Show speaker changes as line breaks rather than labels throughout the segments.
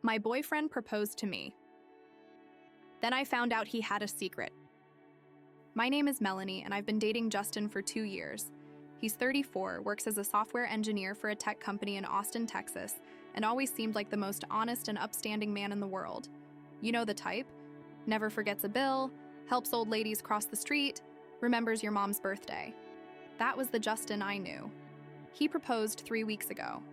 My boyfriend proposed to me. Then I found out he had a secret. My name is Melanie, and I've been dating Justin for 2 years. He's 34, works as a software engineer for a tech company in Austin, Texas, and always seemed like the most honest and upstanding man in the world. You know the type. Never forgets a bill, helps old ladies cross the street, remembers your mom's birthday. That was the Justin I knew. He proposed 3 weeks ago.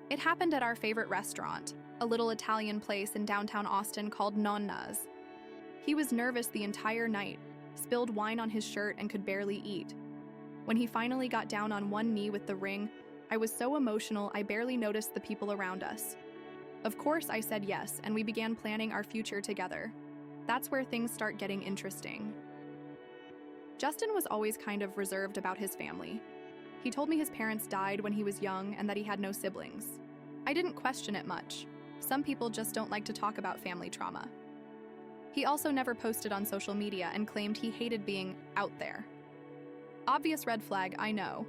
It happened at our favorite restaurant, a little Italian place in downtown Austin called Nonna's. He was nervous the entire night, spilled wine on his shirt, and could barely eat. When he finally got down on one knee with the ring, I was so emotional I barely noticed the people around us. Of course, I said yes, and we began planning our future together. That's where things start getting interesting. Justin was always kind of reserved about his family. He told me his parents died when he was young and that he had no siblings. I didn't question it much. Some people just don't like to talk about family trauma. He also never posted on social media and claimed he hated being out there. Obvious red flag, I know,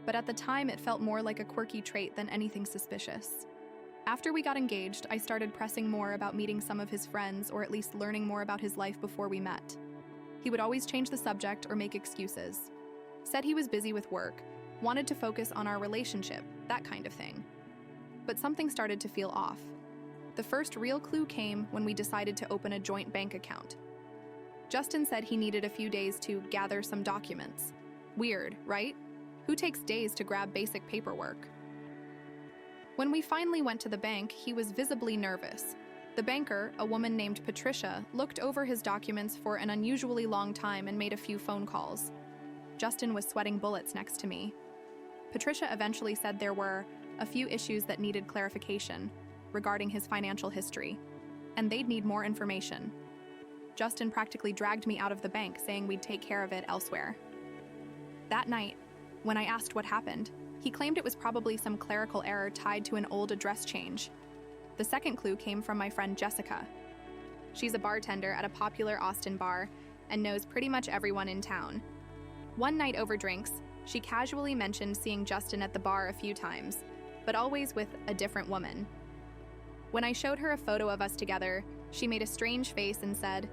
but at the time it felt more like a quirky trait than anything suspicious. After we got engaged, I started pressing more about meeting some of his friends or at least learning more about his life before we met. He would always change the subject or make excuses. Said he was busy with work, wanted to focus on our relationship, that kind of thing. But something started to feel off. The first real clue came when we decided to open a joint bank account. Justin said he needed a few days to gather some documents. Weird, right? Who takes days to grab basic paperwork? When we finally went to the bank, he was visibly nervous. The banker, a woman named Patricia, looked over his documents for an unusually long time and made a few phone calls. Justin was sweating bullets next to me. Patricia eventually said there were a few issues that needed clarification regarding his financial history, and they'd need more information. Justin practically dragged me out of the bank, saying we'd take care of it elsewhere. That night, when I asked what happened, he claimed it was probably some clerical error tied to an old address change. The second clue came from my friend Jessica. She's a bartender at a popular Austin bar and knows pretty much everyone in town. One night over drinks, she casually mentioned seeing Justin at the bar a few times, but always with a different woman. When I showed her a photo of us together, she made a strange face and said,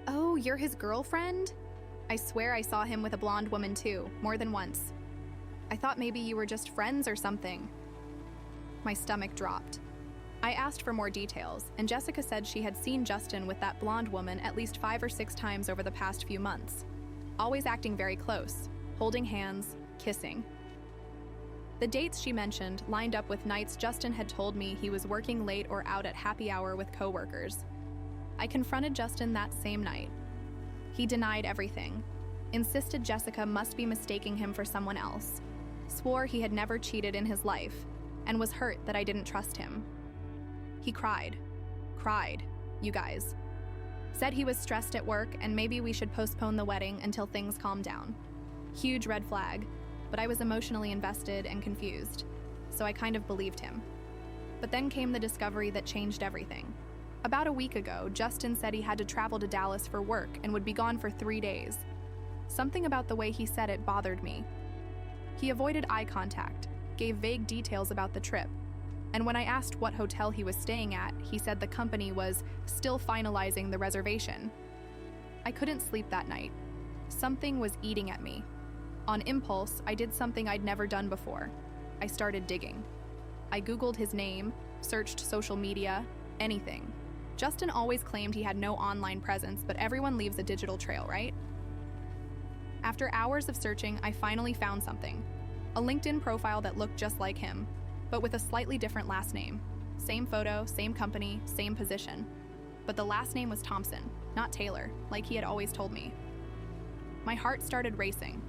"Oh, you're his girlfriend?" I swear I saw him with a blonde woman too, more than once. I thought maybe you were just friends or something. My stomach dropped. I asked for more details, and Jessica said she had seen Justin with that blonde woman at least 5 or 6 times over the past few months, always acting very close, holding hands, kissing. The dates she mentioned lined up with nights Justin had told me he was working late or out at happy hour with coworkers. I confronted Justin that same night. He denied everything, insisted Jessica must be mistaking him for someone else, swore he had never cheated in his life, and was hurt that I didn't trust him. He cried, you guys. Said he was stressed at work and maybe we should postpone the wedding until things calm down. Huge red flag, but I was emotionally invested and confused, so I kind of believed him. But then came the discovery that changed everything. About a week ago, Justin said he had to travel to Dallas for work and would be gone for 3 days. Something about the way he said it bothered me. He avoided eye contact, gave vague details about the trip, and when I asked what hotel he was staying at, he said the company was still finalizing the reservation. I couldn't sleep that night. Something was eating at me. On impulse, I did something I'd never done before. I started digging. I Googled his name, searched social media, anything. Justin always claimed he had no online presence, but everyone leaves a digital trail, right? After hours of searching, I finally found something. A LinkedIn profile that looked just like him, but with a slightly different last name. Same photo, same company, same position. But the last name was Thompson, not Taylor, like he had always told me. My heart started racing.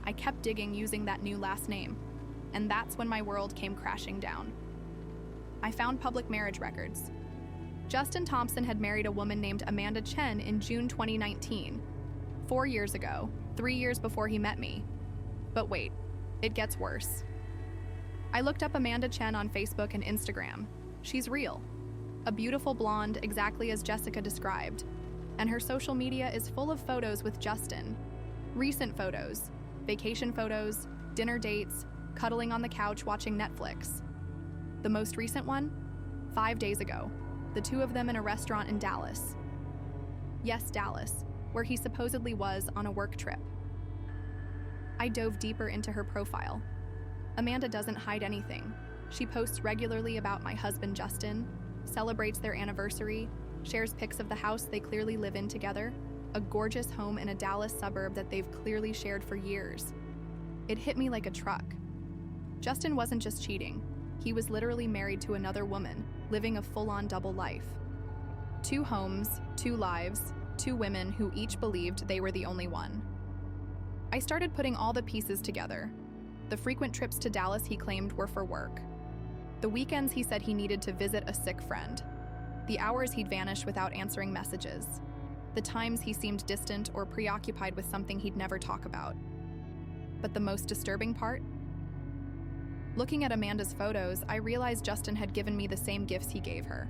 I kept digging using that new last name, and that's when my world came crashing down. I found public marriage records. Justin Thompson had married a woman named Amanda Chen in June 2019, 4 years ago, 3 years before he met me. But wait, it gets worse. I looked up Amanda Chen on Facebook and Instagram. She's real. A beautiful blonde, exactly as Jessica described. And her social media is full of photos with Justin. Recent photos, vacation photos, dinner dates, cuddling on the couch watching Netflix. The most recent one? 5 days ago. the two of them in a restaurant in Dallas. Yes, Dallas, where he supposedly was on a work trip. I dove deeper into her profile. Amanda doesn't hide anything. She posts regularly about my husband Justin, celebrates their anniversary, shares pics of the house they clearly live in together, a gorgeous home in a Dallas suburb that they've clearly shared for years. It hit me like a truck. Justin wasn't just cheating. He was literally married to another woman, living a full-on double life. 2 homes, 2 lives, 2 women who each believed they were the only one. I started putting all the pieces together. The frequent trips to Dallas he claimed were for work. The weekends he said he needed to visit a sick friend. The hours he'd vanish without answering messages. The times he seemed distant or preoccupied with something he'd never talk about. But the most disturbing part? Looking at Amanda's photos, I realized Justin had given me the same gifts he gave her.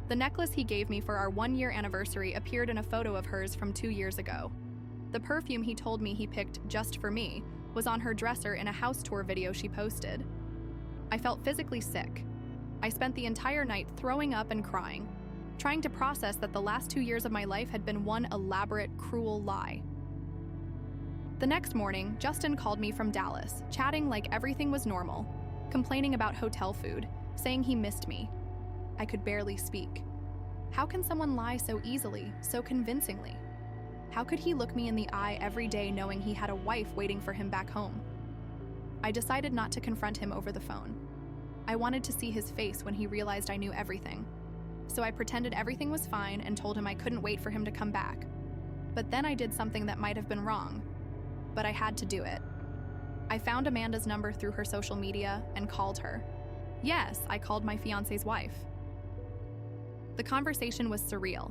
The necklace he gave me for our 1-year anniversary appeared in a photo of hers from 2 years ago. The perfume he told me he picked just for me was on her dresser in a house tour video she posted. I felt physically sick. I spent the entire night throwing up and crying, trying to process that the last 2 years of my life had been one elaborate, cruel lie. The next morning, Justin called me from Dallas, chatting like everything was normal, complaining about hotel food, saying he missed me. I could barely speak. How can someone lie so easily, so convincingly? How could he look me in the eye every day knowing he had a wife waiting for him back home? I decided not to confront him over the phone. I wanted to see his face when he realized I knew everything. So I pretended everything was fine and told him I couldn't wait for him to come back. But then I did something that might have been wrong, but I had to do it. I found Amanda's number through her social media and called her. Yes, I called my fiance's wife. The conversation was surreal.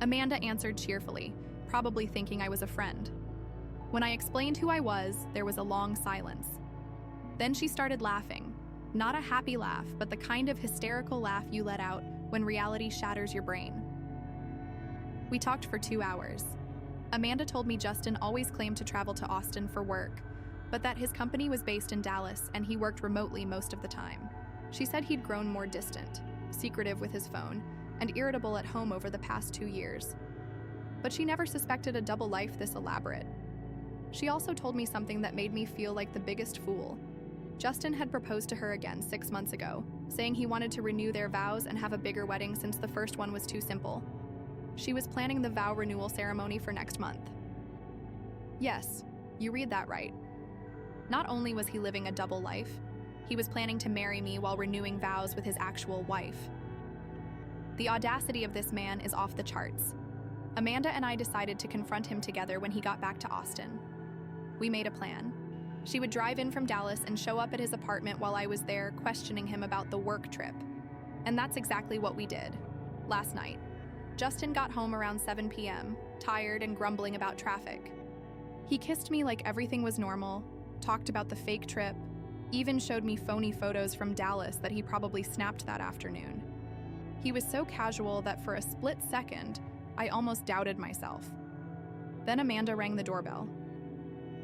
Amanda answered cheerfully, probably thinking I was a friend. When I explained who I was, there was a long silence. Then she started laughing. Not a happy laugh, but the kind of hysterical laugh you let out when reality shatters your brain. We talked for 2 hours. Amanda told me Justin always claimed to travel to Austin for work, but that his company was based in Dallas and he worked remotely most of the time. She said he'd grown more distant, secretive with his phone, and irritable at home over the past 2 years. But she never suspected a double life this elaborate. She also told me something that made me feel like the biggest fool. Justin had proposed to her again 6 months ago, saying he wanted to renew their vows and have a bigger wedding since the first one was too simple. She was planning the vow renewal ceremony for next month. Yes, you read that right. Not only was he living a double life, he was planning to marry me while renewing vows with his actual wife. The audacity of this man is off the charts. Amanda and I decided to confront him together when he got back to Austin. We made a plan. She would drive in from Dallas and show up at his apartment while I was there questioning him about the work trip. And that's exactly what we did. Last night, Justin got home around 7 p.m., tired and grumbling about traffic. He kissed me like everything was normal, talked about the fake trip, even showed me phony photos from Dallas that he probably snapped that afternoon. He was so casual that for a split second, I almost doubted myself. Then Amanda rang the doorbell.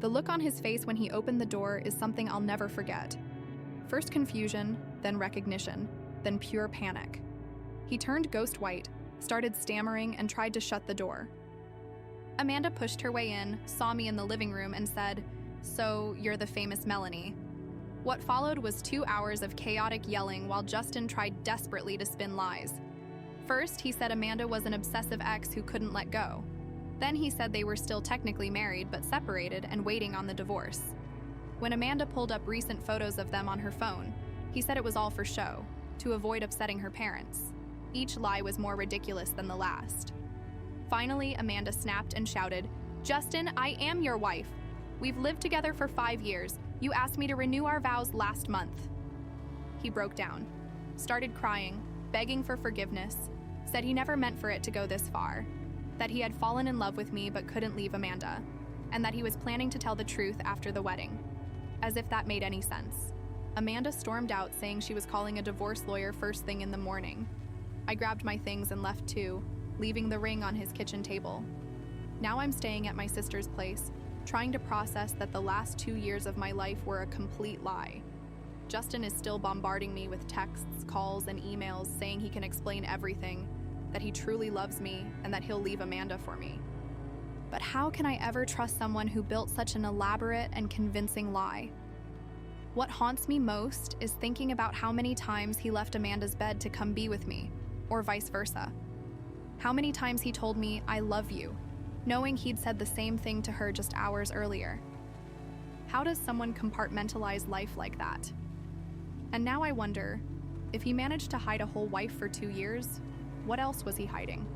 The look on his face when he opened the door is something I'll never forget. First confusion, then recognition, then pure panic. He turned ghost white, started stammering, and tried to shut the door. Amanda pushed her way in, saw me in the living room, and said, "So, you're the famous Melanie." What followed was 2 hours of chaotic yelling while Justin tried desperately to spin lies. First, he said Amanda was an obsessive ex who couldn't let go. Then he said they were still technically married but separated and waiting on the divorce. When Amanda pulled up recent photos of them on her phone, he said it was all for show, to avoid upsetting her parents. Each lie was more ridiculous than the last. Finally, Amanda snapped and shouted, "Justin, I am your wife. We've lived together for 5 years. You asked me to renew our vows last month." He broke down, started crying, begging for forgiveness, said he never meant for it to go this far, that he had fallen in love with me but couldn't leave Amanda, and that he was planning to tell the truth after the wedding. As if that made any sense. Amanda stormed out saying she was calling a divorce lawyer first thing in the morning. I grabbed my things and left too, leaving the ring on his kitchen table. Now I'm staying at my sister's place, trying to process that the last 2 years of my life were a complete lie. Justin is still bombarding me with texts, calls, and emails saying he can explain everything, that he truly loves me, and that he'll leave Amanda for me. But how can I ever trust someone who built such an elaborate and convincing lie? What haunts me most is thinking about how many times he left Amanda's bed to come be with me, or vice versa. How many times he told me, "I love you," knowing he'd said the same thing to her just hours earlier. How does someone compartmentalize life like that? And now I wonder, if he managed to hide a whole wife for 2 years, what else was he hiding?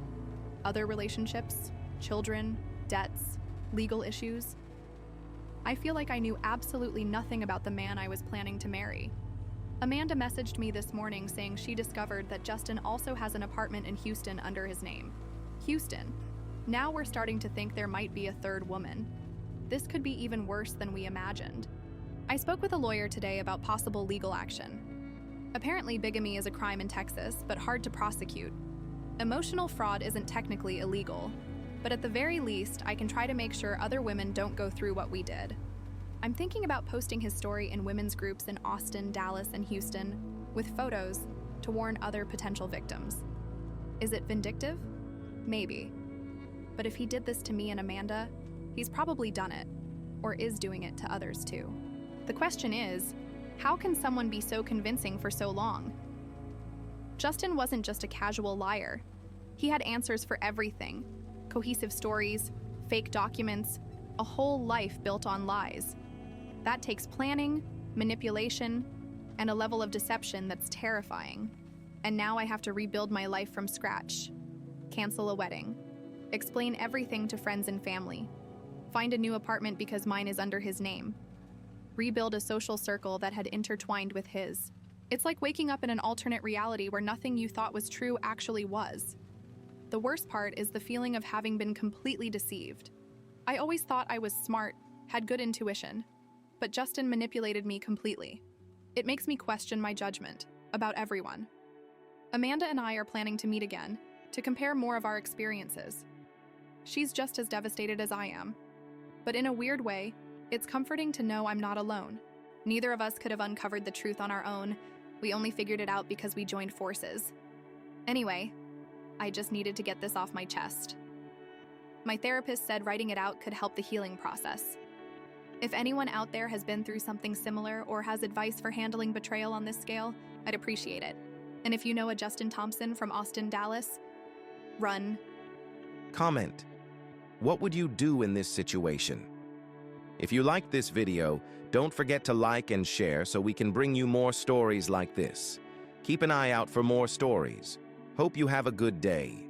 Other relationships, children, debts, legal issues? I feel like I knew absolutely nothing about the man I was planning to marry. Amanda messaged me this morning saying she discovered that Justin also has an apartment in Houston under his name. Houston. Now we're starting to think there might be a third woman. This could be even worse than we imagined. I spoke with a lawyer today about possible legal action. Apparently, bigamy is a crime in Texas, but hard to prosecute. Emotional fraud isn't technically illegal, but at the very least, I can try to make sure other women don't go through what we did. I'm thinking about posting his story in women's groups in Austin, Dallas, and Houston, with photos to warn other potential victims. Is it vindictive? Maybe. But if he did this to me and Amanda, he's probably done it, or is doing it to others too. The question is, how can someone be so convincing for so long? Justin wasn't just a casual liar. He had answers for everything: cohesive stories, fake documents, a whole life built on lies. That takes planning, manipulation, and a level of deception that's terrifying. And now I have to rebuild my life from scratch. Cancel a wedding. Explain everything to friends and family. Find a new apartment because mine is under his name. Rebuild a social circle that had intertwined with his. It's like waking up in an alternate reality where nothing you thought was true actually was. The worst part is the feeling of having been completely deceived. I always thought I was smart, had good intuition, but Justin manipulated me completely. It makes me question my judgment about everyone. Amanda and I are planning to meet again, to compare more of our experiences. She's just as devastated as I am. But in a weird way, it's comforting to know I'm not alone. Neither of us could have uncovered the truth on our own. We only figured it out because we joined forces. Anyway, I just needed to get this off my chest. My therapist said writing it out could help the healing process. If anyone out there has been through something similar or has advice for handling betrayal on this scale, I'd appreciate it. And if you know a Justin Thompson from Austin, Dallas, run.
Comment. What would you do in this situation? If you liked this video, don't forget to like and share so we can bring you more stories like this. Keep an eye out for more stories. Hope you have a good day.